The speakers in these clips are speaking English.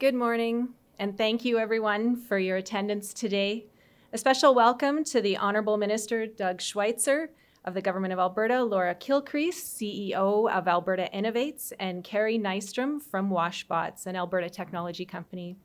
Good morning, and thank you everyone for your attendance today. A special welcome to the Honourable Minister Doug Schweitzer of the Government of Alberta, Laura Kilcrease, CEO of Alberta Innovates, and Carrie Nystrom from Washbots, an Alberta technology company.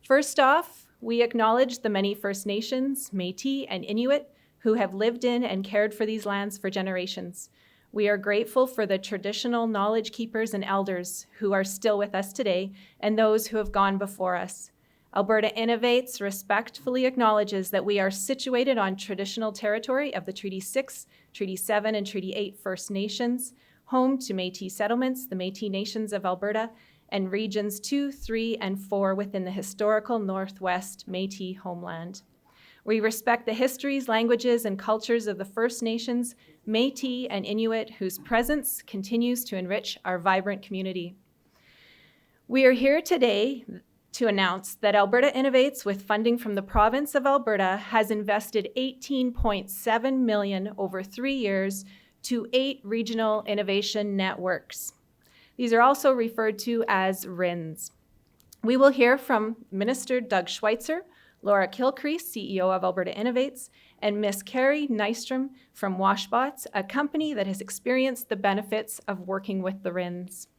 First off, we acknowledge the many First Nations, Métis, and Inuit who have lived in and cared for these lands for generations. We are grateful for the traditional knowledge keepers and elders who are still with us today and those who have gone before us. Alberta Innovates respectfully acknowledges that we are situated on traditional territory of the Treaty 6, Treaty 7, and Treaty 8 First Nations, home to Métis settlements, the Métis Nations of Alberta, and Regions 2, 3, and 4 within the historical Northwest Métis homeland. We respect the histories, languages, and cultures of the First Nations, Métis, and Inuit, whose presence continues to enrich our vibrant community. We are here today to announce that Alberta Innovates, with funding from the province of Alberta, has invested $18.7 million over 3 years to 8 regional innovation networks. These are also referred to as RINs. We will hear from Minister Doug Schweitzer, Laura Kilcrease, CEO of Alberta Innovates, and Ms. Carrie Nystrom from Washbots, a company that has experienced the benefits of working with the RINs.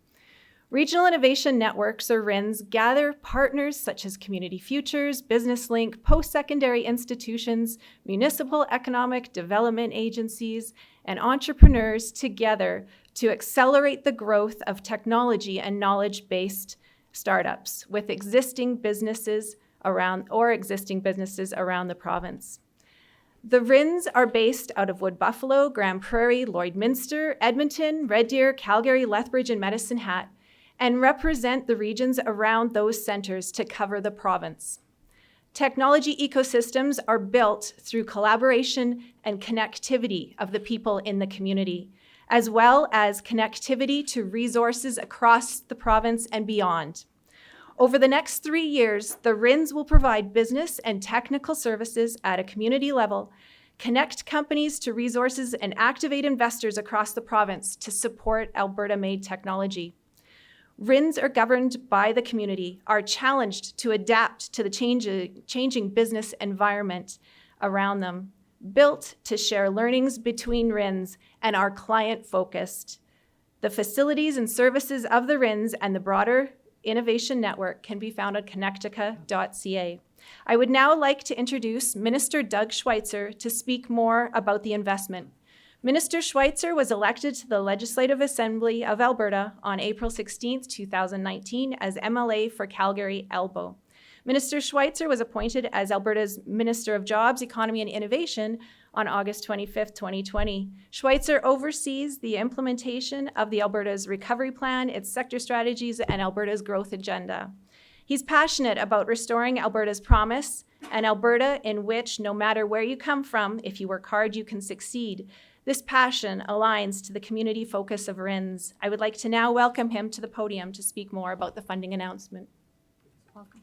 Regional Innovation Networks, or RINs, gather partners such as Community Futures, Business Link, post-secondary institutions, municipal economic development agencies, and entrepreneurs together to accelerate the growth of technology and knowledge-based startups with existing businesses around the province. The RINs are based out of Wood Buffalo, Grand Prairie, Lloydminster, Edmonton, Red Deer, Calgary, Lethbridge, and Medicine Hat, and represent the regions around those centers to cover the province. Technology ecosystems are built through collaboration and connectivity of the people in the community, as well as connectivity to resources across the province and beyond. Over the next 3 years, the RINs will provide business and technical services at a community level, connect companies to resources, and activate investors across the province to support Alberta-made technology. RINs are governed by the community, are challenged to adapt to the changing business environment around them, built to share learnings between RINs, and are client-focused. The facilities and services of the RINs and the broader Innovation Network can be found at connectica.ca. I would now like to introduce Minister Doug Schweitzer to speak more about the investment. Minister Schweitzer was elected to the Legislative Assembly of Alberta on April 16, 2019 as MLA for Calgary-Elbow. Minister Schweitzer was appointed as Alberta's Minister of Jobs, Economy and Innovation on August 25, 2020. Schweitzer oversees the implementation of the Alberta's Recovery Plan, its sector strategies, and Alberta's growth agenda. He's passionate about restoring Alberta's promise, an Alberta in which, no matter where you come from, if you work hard, you can succeed. This passion aligns to the community focus of RINs. I would like to now welcome him to the podium to speak more about the funding announcement. Welcome.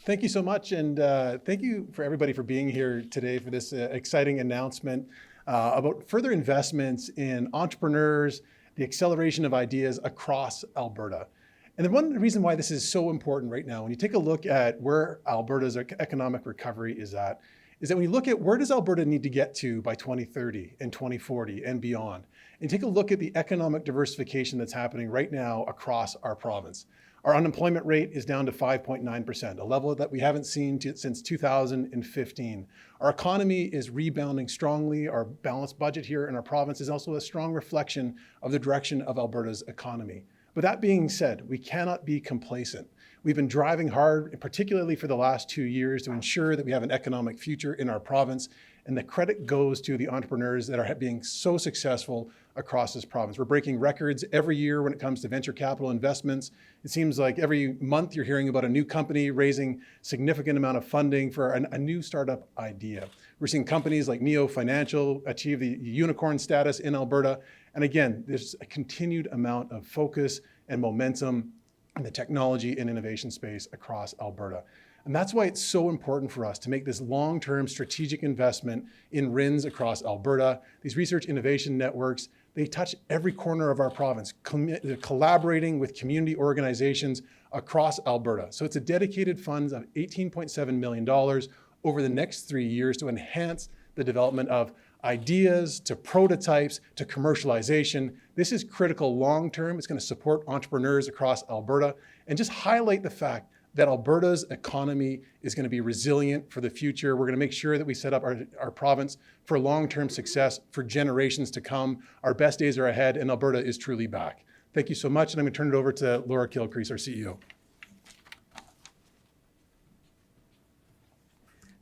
Thank you so much, and thank you for everybody for being here today for this exciting announcement about further investments in entrepreneurs, the acceleration of ideas across Alberta. And then one reason why this is so important right now, when you take a look at where Alberta's economic recovery is that when you look at where does Alberta need to get to by 2030 and 2040 and beyond, and take a look at the economic diversification that's happening right now across our province. Our unemployment rate is down to 5.9%, a level that we haven't seen since 2015. Our economy is rebounding strongly. Our balanced budget here in our province is also a strong reflection of the direction of Alberta's economy. But that being said, we cannot be complacent. We've been driving hard, particularly for the last 2 years, to ensure that we have an economic future in our province. And the credit goes to the entrepreneurs that are being so successful across this province. We're breaking records every year when it comes to venture capital investments. It seems like every month you're hearing about a new company raising significant amount of funding for a new startup idea. We're seeing companies like Neo Financial achieve the unicorn status in Alberta. And again, there's a continued amount of focus and momentum in the technology and innovation space across Alberta. And that's why it's so important for us to make this long-term strategic investment in RINs across Alberta, these research innovation networks They touch every corner of our province, collaborating with community organizations across Alberta. So it's a dedicated fund of $18.7 million over the next 3 years to enhance the development of ideas, to prototypes, to commercialization. This is critical long-term. It's going to support entrepreneurs across Alberta and just highlight the fact that Alberta's economy is going to be resilient for the future. We're going to make sure that we set up our province for long-term success for generations to come. Our best days are ahead, and Alberta is truly back. Thank you so much, and I'm going to turn it over to Laura Kilcrease, our CEO.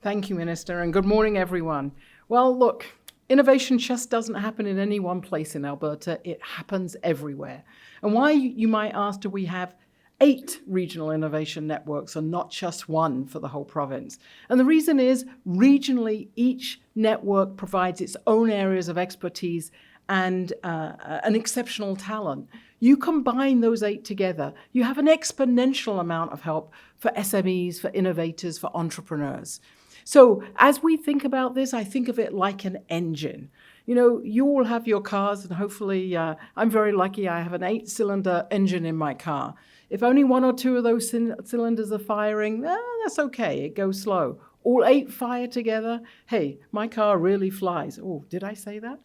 Thank you, Minister, and good morning, everyone. Well, look, innovation just doesn't happen in any one place in Alberta. It happens everywhere. And why, you might ask, do we have 8 regional innovation networks and not just one for the whole province? And the reason is, regionally, each network provides its own areas of expertise and an exceptional talent. You combine those 8 together, you have an exponential amount of help for SMEs, for innovators, for entrepreneurs. So as we think about this, I think of it like an engine. You know, you all have your cars, and hopefully, I'm very lucky I have an 8-cylinder engine in my car. If only 1 or 2 of those cylinders are firing, that's okay, it goes slow. All 8 fire together, hey, my car really flies. Oh, did I say that?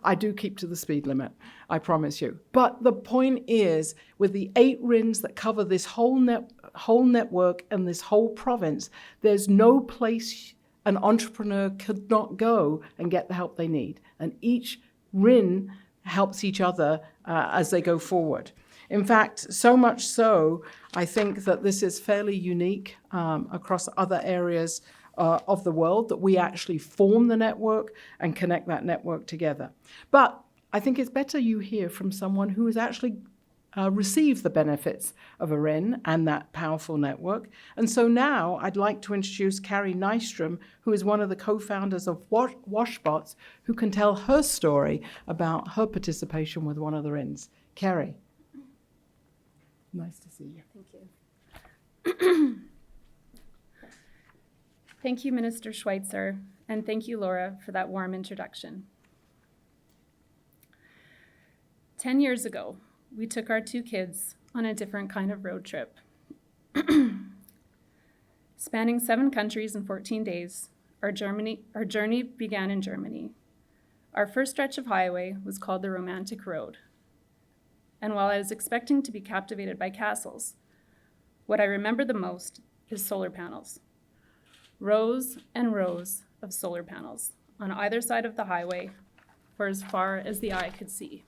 I do keep to the speed limit, I promise you. But the point is, with the 8 RINs that cover this whole network and this whole province, there's no place an entrepreneur could not go and get the help they need. And each RIN helps each other as they go forward. In fact, so much so, I think that this is fairly unique across other areas of the world, that we actually form the network and connect that network together. But I think it's better you hear from someone who has actually received the benefits of a RIN and that powerful network. And so now I'd like to introduce Carrie Nystrom, who is one of the co-founders of Washbots, who can tell her story about her participation with one of the RINs. Carrie. Nice to see you. Thank you. Thank you, Minister Schweitzer, and thank you, Laura, for that warm introduction. 10 years ago, we took our 2 kids on a different kind of road trip. Spanning 7 countries in 14 days, our journey began in Germany. Our first stretch of highway was called the Romantic Road. And while I was expecting to be captivated by castles, what I remember the most is solar panels. Rows and rows of solar panels on either side of the highway for as far as the eye could see.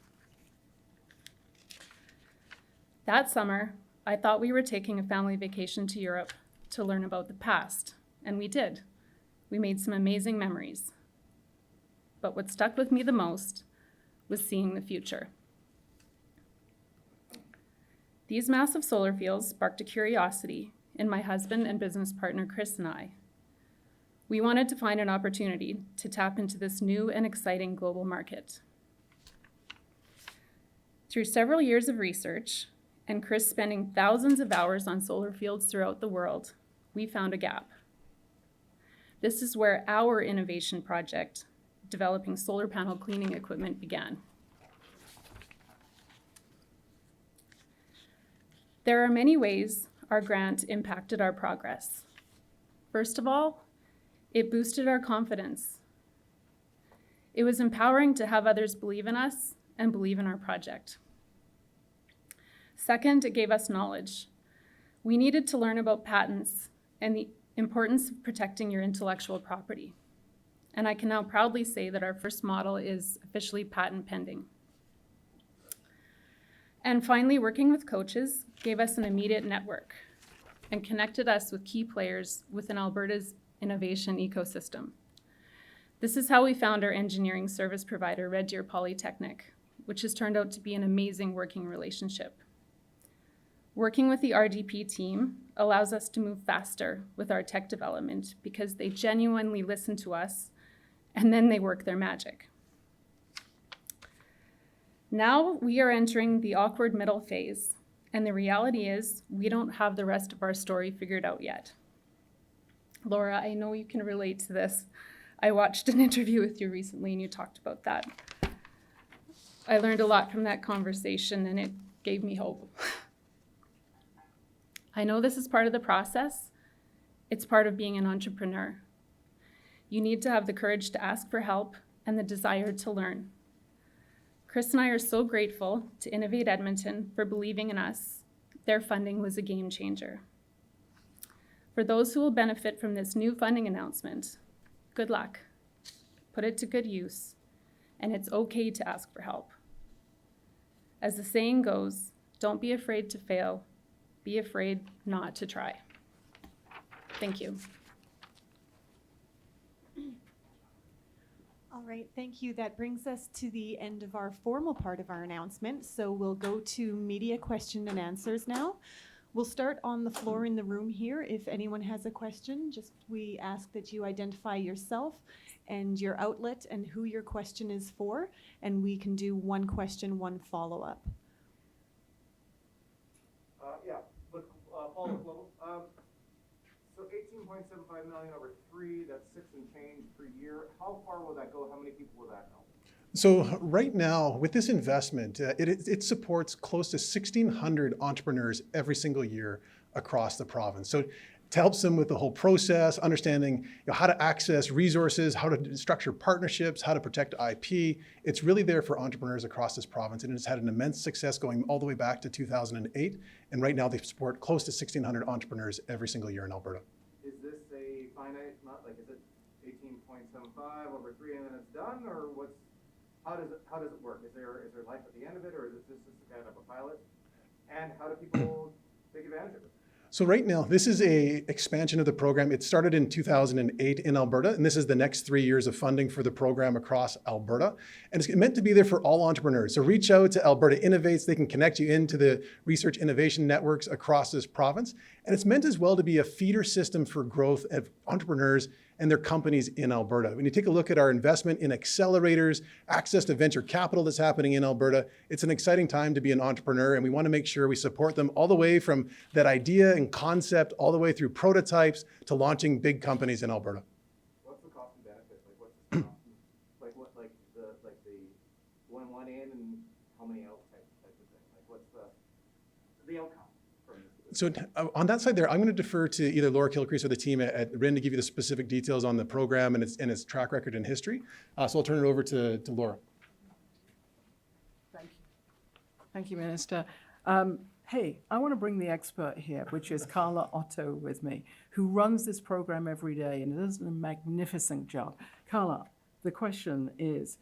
That summer, I thought we were taking a family vacation to Europe to learn about the past, and we did. We made some amazing memories. But what stuck with me the most was seeing the future. These massive solar fields sparked a curiosity in my husband and business partner, Chris, and I. We wanted to find an opportunity to tap into this new and exciting global market. Through several years of research, and Chris spending thousands of hours on solar fields throughout the world, we found a gap. This is where our innovation project, developing solar panel cleaning equipment, began. There are many ways our grant impacted our progress. First of all, it boosted our confidence. It was empowering to have others believe in us and believe in our project. Second, it gave us knowledge. We needed to learn about patents and the importance of protecting your intellectual property. And I can now proudly say that our first model is officially patent pending. And finally, working with coaches gave us an immediate network and connected us with key players within Alberta's innovation ecosystem. This is how we found our engineering service provider, Red Deer Polytechnic, which has turned out to be an amazing working relationship. Working with the RDP team allows us to move faster with our tech development because they genuinely listen to us and then they work their magic. Now we are entering the awkward middle phase, and the reality is we don't have the rest of our story figured out yet. Laura, I know you can relate to this. I watched an interview with you recently and you talked about that. I learned a lot from that conversation, and it gave me hope. I know this is part of the process. It's part of being an entrepreneur. You need to have the courage to ask for help and the desire to learn. Chris and I are so grateful to Innovate Edmonton for believing in us. Their funding was a game changer. For those who will benefit from this new funding announcement, good luck. Put it to good use, and it's okay to ask for help. As the saying goes, don't be afraid to fail. Be afraid not to try. Thank you. All right, thank you. That brings us to the end of our formal part of our announcement. So we'll go to media question and answers now. We'll start on the floor in the room here. If anyone has a question, we ask that you identify yourself and your outlet and who your question is for, and we can do one question, one follow-up. Paul Global. So 18.75 million over 3, that's 6 and change per year. How far will that go? How many people will that help? So right now, with this investment, it supports close to 1,600 entrepreneurs every single year across the province. So it helps them with the whole process, understanding how to access resources, how to structure partnerships, how to protect IP. It's really there for entrepreneurs across this province, and it's had an immense success going all the way back to 2008. And right now, they support close to 1,600 entrepreneurs every single year in Alberta. Is this a finite, not like, is it 18.75 over 3 and then it's done, or how does it work? Is there life at the end of it, or is this just kind of a pilot? And how do people take advantage of it? So right now, this is a expansion of the program. It started in 2008 in Alberta, and this is the next 3 years of funding for the program across Alberta. And it's meant to be there for all entrepreneurs. So reach out to Alberta Innovates. They can connect you into the research innovation networks across this province. And it's meant as well to be a feeder system for growth of entrepreneurs and their companies in Alberta. When you take a look at our investment in accelerators, access to venture capital that's happening in Alberta, it's an exciting time to be an entrepreneur, and we want to make sure we support them all the way from that idea and concept all the way through prototypes to launching big companies in Alberta. What's the cost and benefit? Like, what's the cost? like the one in and how many out type of thing? Like, what's the outcome? So on that side there, I'm going to defer to either Laura Kilcrease or the team at RIN to give you the specific details on the program and its track record and history. So I'll turn it over to Laura. Thank you. Thank you, Minister. Hey, I want to bring the expert here, which is Carla Otto with me, who runs this program every day and does a magnificent job. Carla, the question is,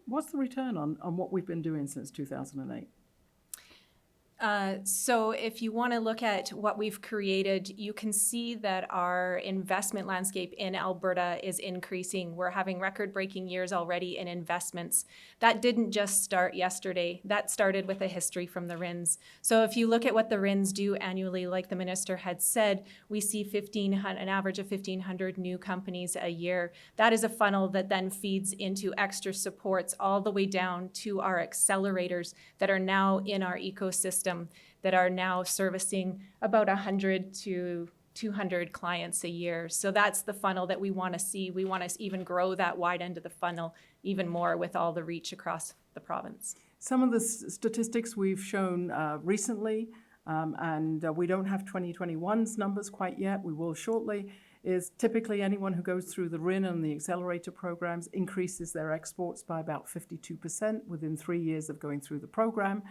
what's the return on what we've been doing since 2008? So if you want to look at what we've created, you can see that our investment landscape in Alberta is increasing. We're having record-breaking years already in investments. That didn't just start yesterday. That started with a history from the RINs. So if you look at what the RINs do annually, like the minister had said, we see an average of 1,500 new companies a year. That is a funnel that then feeds into extra supports all the way down to our accelerators that are now in our ecosystem, that are now servicing about 100 to 200 clients a year. So that's the funnel that we want to see. We want to even grow that wide end of the funnel even more with all the reach across the province. Some of the statistics we've shown recently, and we don't have 2021's numbers quite yet, we will shortly, is typically anyone who goes through the RIN and the accelerator programs increases their exports by about 52% within 3 years of going through the program.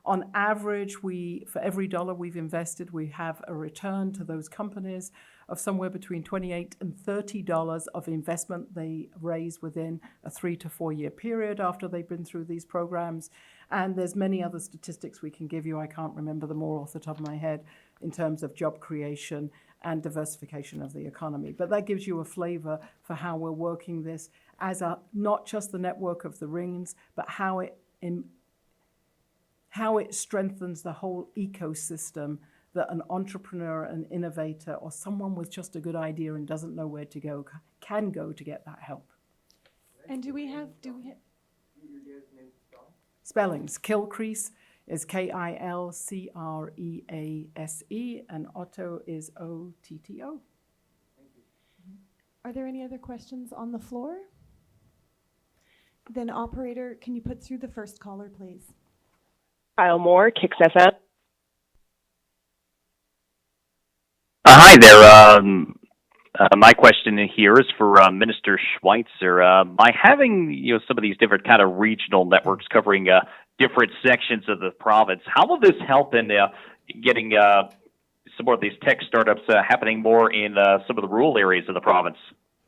On average, for every dollar we've invested, we have a return to those companies of somewhere between $28 and $30 of investment they raise within a 3 to 4 year period after they've been through these programs. And there's many other statistics we can give you. I can't remember them all off the top of my head in terms of job creation and diversification of the economy. But that gives you a flavor for how we're working this as not just the network of the RINs, but how it strengthens the whole ecosystem that an entrepreneur, an innovator, or someone with just a good idea and doesn't know where to go can go to get that help. And do we have Spellings. Kilcrease is Kilcrease, and Otto is Otto. Are there any other questions on the floor? Then operator, can you put through the first caller, please? Kyle Moore, Kicks FM. Hi there. My question here is for Minister Schweitzer. By having some of these different kind of regional networks covering different sections of the province, how will this help in getting some more of these tech startups happening more in some of the rural areas of the province?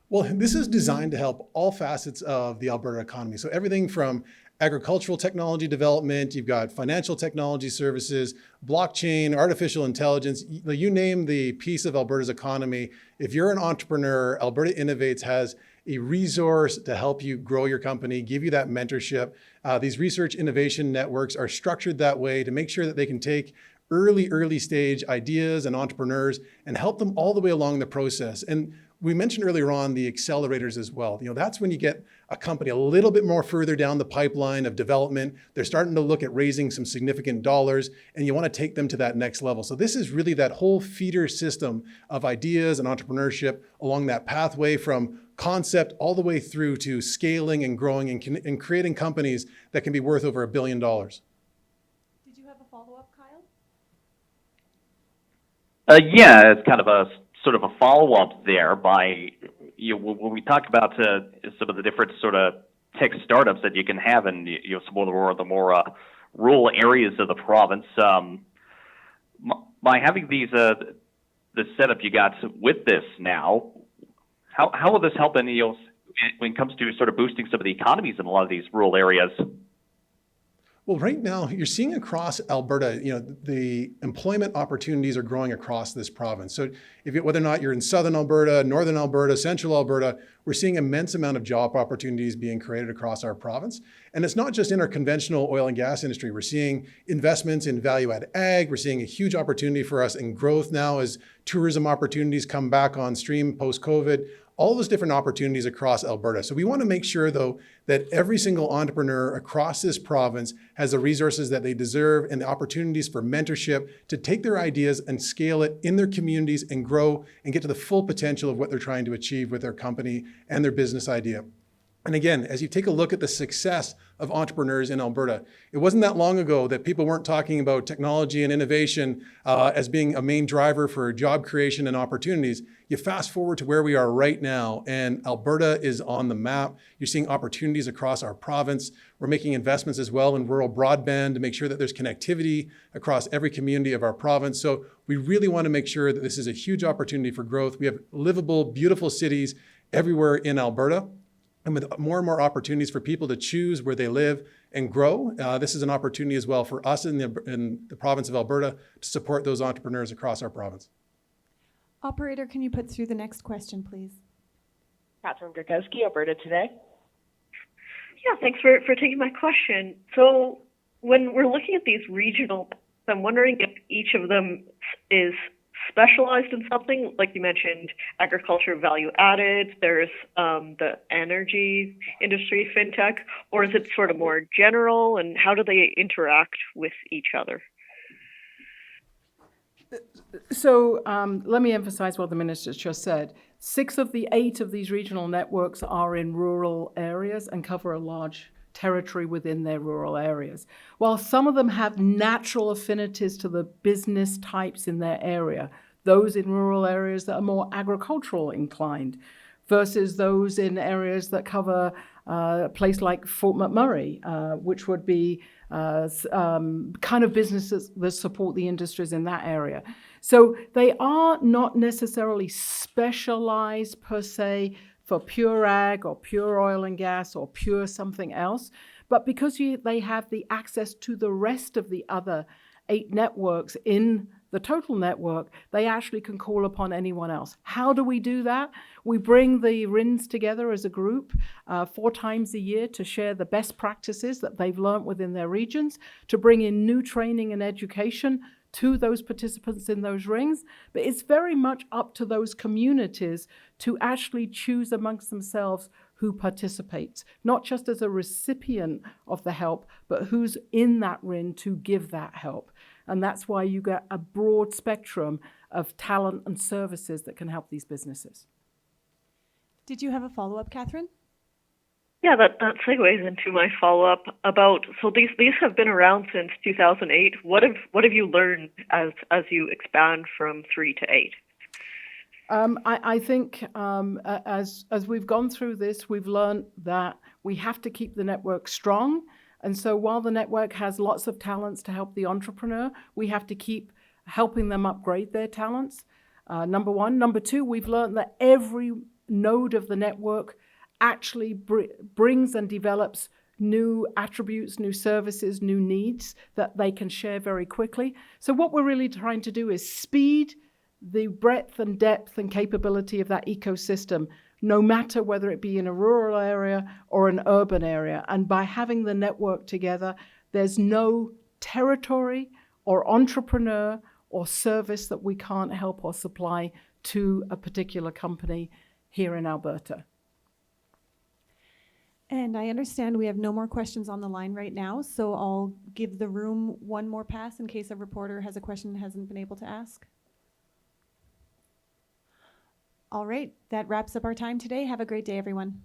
Well, this is designed to help all facets of the Alberta economy. So everything from agricultural technology development, you've got financial technology services, blockchain, artificial intelligence, you name the piece of Alberta's economy. If you're an entrepreneur, Alberta Innovates has a resource to help you grow your company, give you that mentorship. These research innovation networks are structured that way to make sure that they can take early stage ideas and entrepreneurs and help them all the way along the process. And we mentioned earlier on the accelerators as well. That's when you get a company a little bit more further down the pipeline of development. They're starting to look at raising some significant dollars, and you want to take them to that next level. So this is really that whole feeder system of ideas and entrepreneurship along that pathway from concept all the way through to scaling and growing and creating companies that can be worth over $1 billion. Did you have a follow-up, Kyle? Yeah, it's kind of a sort of a follow-up there by, when we talk about some of the different sort of tech startups that you can have in some of the more rural areas of the province. By having these the setup you got with this now, how will this help when it comes to sort of boosting some of the economies in a lot of these rural areas? Well, right now, you're seeing across Alberta, the employment opportunities are growing across this province. So whether or not you're in southern Alberta, northern Alberta, central Alberta, we're seeing immense amount of job opportunities being created across our province. And it's not just in our conventional oil and gas industry. We're seeing investments in value-add ag. We're seeing a huge opportunity for us in growth now as tourism opportunities come back on stream post-COVID. All those different opportunities across Alberta. So we want to make sure, though, that every single entrepreneur across this province has the resources that they deserve and the opportunities for mentorship to take their ideas and scale it in their communities and grow and get to the full potential of what they're trying to achieve with their company and their business idea. And again, as you take a look at the success of entrepreneurs in Alberta, it wasn't that long ago that people weren't talking about technology and innovation as being a main driver for job creation and opportunities. You fast forward to where we are right now, and Alberta is on the map. You're seeing opportunities across our province. We're making investments as well in rural broadband to make sure that there's connectivity across every community of our province. So we really want to make sure that this is a huge opportunity for growth. We have livable, beautiful cities everywhere in Alberta. And with more and more opportunities for people to choose where they live and grow, this is an opportunity as well for us in the province of Alberta to support those entrepreneurs across our province. Operator, can you put through the next question, please? Catherine Gurkowski, Alberta Today. Yeah, thanks for taking my question. So when we're looking at these regional, I'm wondering if each of them is specialized in something, like you mentioned, agriculture value added, there's the energy industry, fintech, or is it sort of more general, and how do they interact with each other? So let me emphasize what the minister just said. 6 of the 8 of these regional networks are in rural areas and cover a large territory within their rural areas. While some of them have natural affinities to the business types in their area, those in rural areas that are more agricultural inclined versus those in areas that cover a place like Fort McMurray, which would be kind of businesses that support the industries in that area. So they are not necessarily specialized per se for pure ag or pure oil and gas or pure something else, but because they have the access to the rest of the other 8 networks in the total network, they actually can call upon anyone else. How do we do that? We bring the RINs together as a group 4 times a year to share the best practices that they've learned within their regions, to bring in new training and education to those participants in those rings. But it's very much up to those communities to actually choose amongst themselves who participates, not just as a recipient of the help, but who's in that RIN to give that help. And that's why you get a broad spectrum of talent and services that can help these businesses. Did you have a follow-up, Catherine? Yeah, that segues into my follow-up about, so these have been around since 2008. What have you learned as you expand from 3 to 8? I think as we've gone through this, we've learned that we have to keep the network strong. And so while the network has lots of talents to help the entrepreneur, we have to keep helping them upgrade their talents. Number one. Number two, we've learned that every node of the network actually brings and develops new attributes, new services, new needs that they can share very quickly. So what we're really trying to do is speed the breadth and depth and capability of that ecosystem, no matter whether it be in a rural area or an urban area. And by having the network together, there's no territory or entrepreneur or service that we can't help or supply to a particular company here in Alberta. And I understand we have no more questions on the line right now, so I'll give the room one more pass in case a reporter has a question and hasn't been able to ask. All right, that wraps up our time today. Have a great day, everyone.